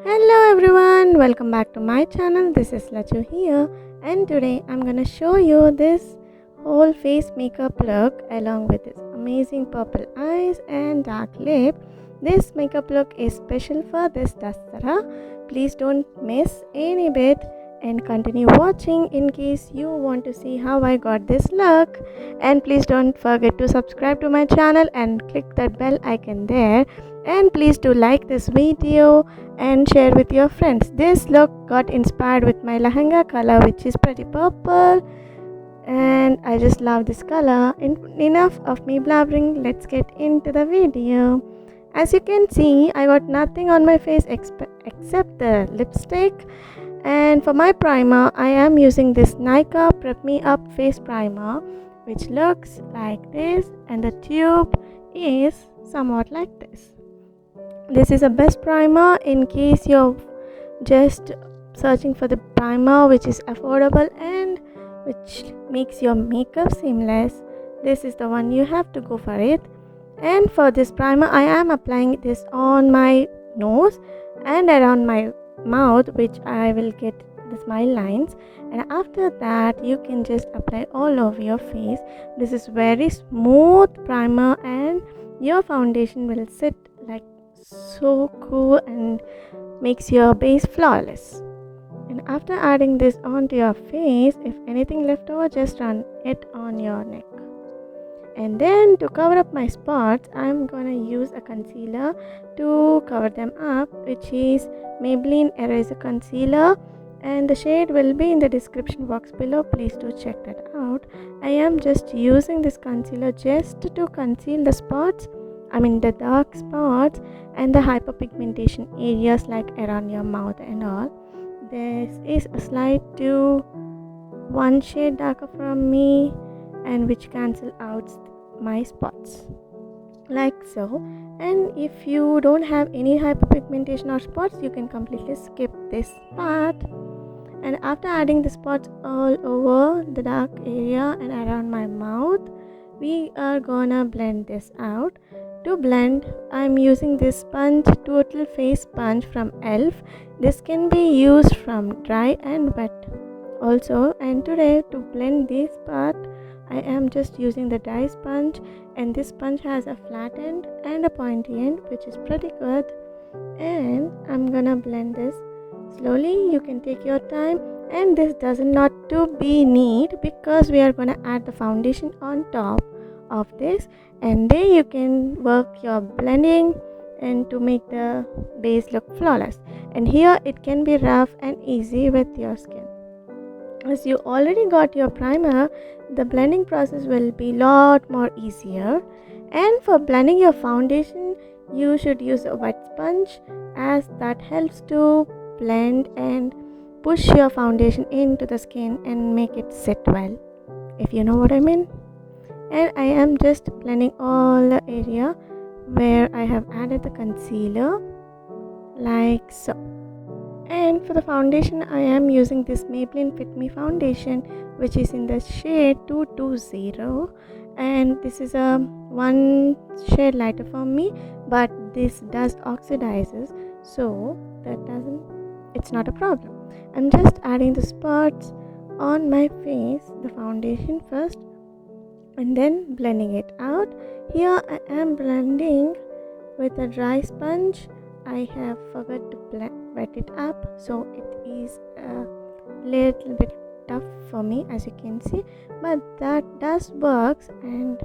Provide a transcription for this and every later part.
Hello everyone, welcome back to my channel. This is Lachu here, and today I'm gonna show you this whole face makeup look along with this amazing purple eyes and dark lip. This makeup look is special for this Dasara. Please don't miss any bit and continue watching in case you want to see how I got this look. And please don't forget to subscribe to my channel and click that bell icon there. And please do like this video and share with your friends. This look got inspired with my lehenga color, which is pretty purple, and I just love this color. Enough of me blabbering, let's get into the video. As you can see, I got nothing on my face except the lipstick. And for my primer, I am using this Nykaa Prep Me Up face primer, which looks like this, and the tube is somewhat like this. This is a best primer in case you're just searching for the primer which is affordable and which makes your makeup seamless. This is the one you have to go for it. And for this primer, I am applying this on my nose and around my mouth, which I will get the smile lines, and after that you can just apply all over your face. This is very smooth primer and your foundation will sit like so cool and makes your base flawless. And after adding this onto your face, if anything left over, just run it on your neck. And then to cover up my spots, I'm gonna use a concealer to cover them up, which is Maybelline Eraser Concealer, and the shade will be in the description box below. Please do check that out. I am just using this concealer just to conceal the spots, the dark spots and the hyperpigmentation areas like around your mouth and all. This is a slight to one shade darker from me, and which cancel out my spots like so. And if you don't have any hyperpigmentation or spots, you can completely skip this part. And after adding the spots all over the dark area and around my mouth, we are gonna blend this out. To blend, I'm using this sponge, Total Face Sponge from ELF. This can be used from dry and wet also. And today, to blend this part, I am just using the dry sponge, and this sponge has a flat end and a pointy end, which is pretty good. And I'm gonna blend this slowly. You can take your time, and this does not to be neat because we are gonna add the foundation on top of this, and then you can work your blending and to make the base look flawless. And here it can be rough and easy with your skin. As you already got your primer, the blending process will be lot more easier. And for blending your foundation, you should use a wet sponge, as that helps to blend and push your foundation into the skin and make it sit well, if you know what I mean. And I am just blending all the area where I have added the concealer like so. And for the foundation, I am using this Maybelline Fit Me foundation, which is in the shade 220, and this is a one shade lighter for me, but this does oxidizes, so it's not a problem. I'm just adding the spots on my face, the foundation first, and then blending it out. Here I am blending with a dry sponge. I have forgot to wet it up, so it is a little bit tough for me, as you can see, but that does works, and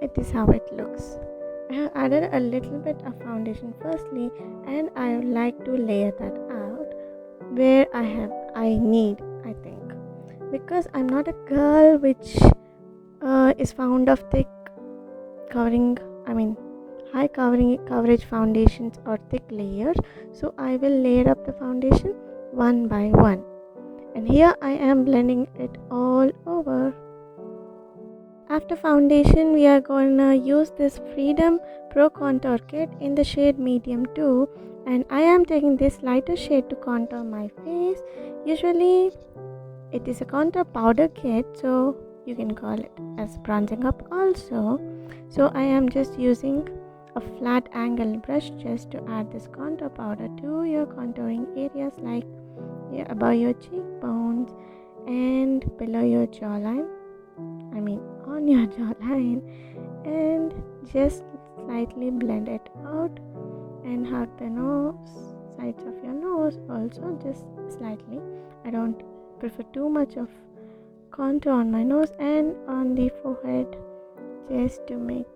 it is how it looks. I have added a little bit of foundation firstly, and I would like to layer that out where I need, I think, because I'm not a girl which is fond of thick covering, high coverage foundations or thick layers. So I will layer up the foundation one by one, and here I am blending it all over. After foundation, we are gonna use this Freedom Pro Contour Kit in the shade medium 2, and I am taking this lighter shade to contour my face. Usually it is a contour powder kit, so you can call it as bronzing up also. So I am just using a flat angle brush just to add this contour powder to your contouring areas like above your cheekbones and below your jawline. I mean on your jawline, and just slightly blend it out and hug the nose, sides of your nose also, just slightly. I don't prefer too much of contour on my nose and on the forehead, just to make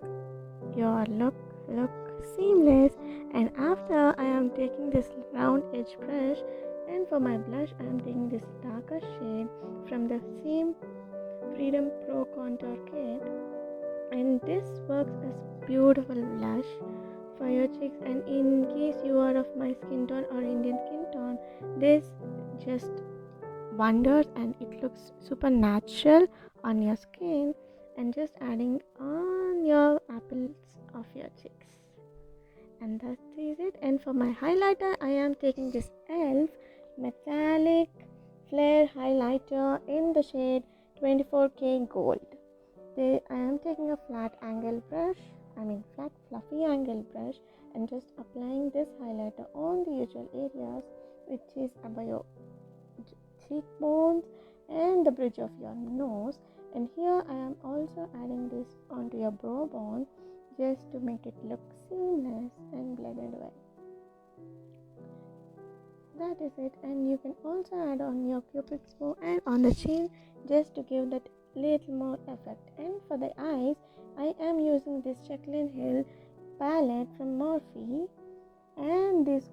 your look seamless. And after, I am taking this round edge brush, and for my blush I am taking this darker shade from the same Freedom Pro contour kit, and this works as beautiful blush for your cheeks. And in case you are of my skin tone or Indian skin tone, this just wonders and it looks super natural on your skin, and just adding on your apples of your cheeks. And that is it. And for my highlighter, I am taking this ELF metallic flare highlighter in the shade 24K gold. I am taking a flat fluffy angle brush, and just applying this highlighter on the usual areas, which is above your cheekbones and the bridge of your nose. And here I am also adding this onto your brow bone, just to make it look seamless and blended well. That is it. And you can also add on your cupid's bow and on the chin, just to give that little more effect. And for the eyes, I am using this Jaclyn Hill palette from Morphe, and this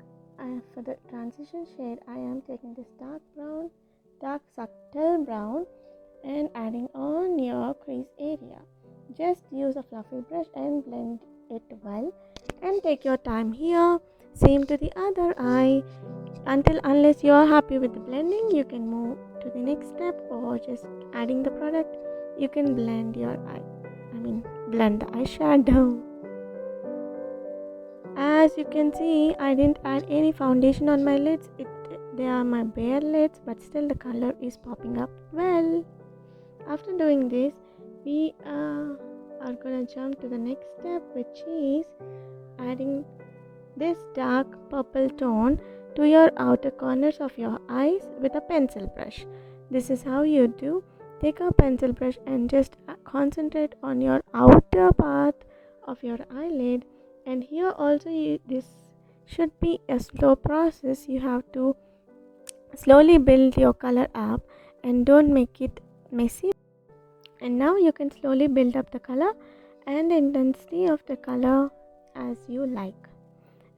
for the transition shade I am taking this dark subtle brown, and adding on your crease area. Just use a fluffy brush and blend it well, and take your time here. Same to the other eye. Unless you are happy with the blending, you can move to the next step, or just adding the product, you can blend your blend the eyeshadow. As you can see, I didn't add any foundation on my lids. They are my bare lids, but still the color is popping up well. After doing this, we are gonna jump to the next step, which is adding this dark purple tone to your outer corners of your eyes with a pencil brush. This is how you do. Take a pencil brush and just concentrate on your outer part of your eyelid. And here also, this should be a slow process. You have to slowly build your color up and don't make it messy. And now you can slowly build up the color and the intensity of the color as you like.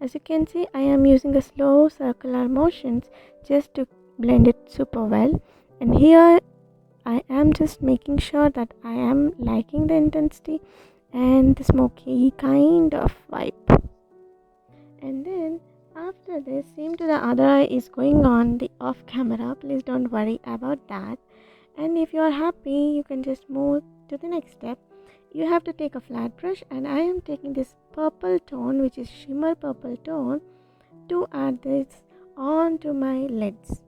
As you can see, I am using a slow circular motions just to blend it super well. And here I am just making sure that I am liking the intensity and the smoky kind of vibe. And then after this, same to the other eye is going on the off camera. Please don't worry about that. And if you are happy, you can just move to the next step. You have to take a flat brush, and I am taking this purple tone, which is shimmer purple tone, to add this onto my lids.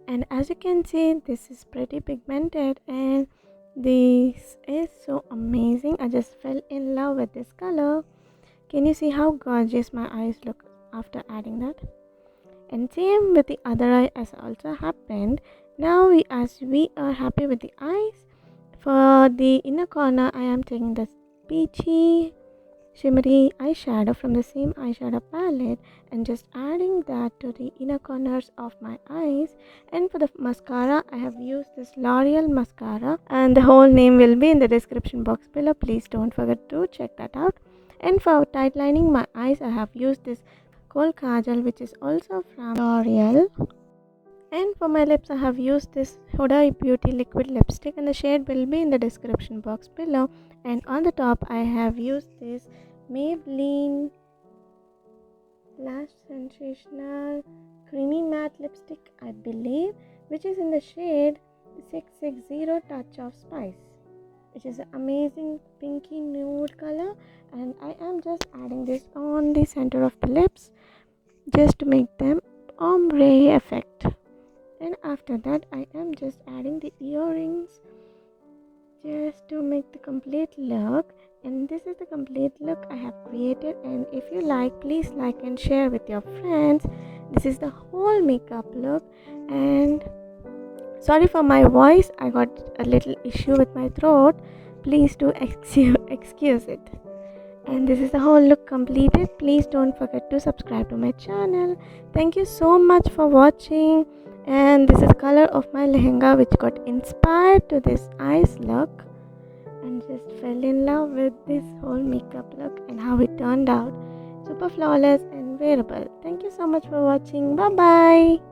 And as you can see, this is pretty pigmented, and this is so amazing. I just fell in love with this color. Can you see how gorgeous my eyes look after adding that? And same with the other eye as also happened. Now as we are happy with the eyes, for the inner corner I am taking this peachy shimmery eyeshadow from the same eyeshadow palette, and just adding that to the inner corners of my eyes. And for the mascara, I have used this L'Oreal mascara, and the whole name will be in the description box below. Please don't forget to check that out. And for tight lining my eyes, I have used this Kohl Kajal, which is also from L'Oreal. And for my lips, I have used this Huda Beauty liquid lipstick, and the shade will be in the description box below. And on the top, I have used this Maybelline Lash Sensational Creamy Matte Lipstick, I believe, which is in the shade 660 Touch of Spice, which is an amazing pinky nude color. And I am just adding this on the center of the lips, just to make them ombre effect. And after that, I am just adding the earrings just to make the complete look. And this is the complete look I have created, and if you like, please like and share with your friends. This is the whole makeup look. And sorry for my voice, I got a little issue with my throat. Please do excuse it. And this is the whole look completed. Please don't forget to subscribe to my channel. Thank you so much for watching. And this is color of my lehenga, which got inspired to this eyes look, and just fell in love with this whole makeup look and how it turned out. Super flawless and wearable. Thank you so much for watching. Bye bye.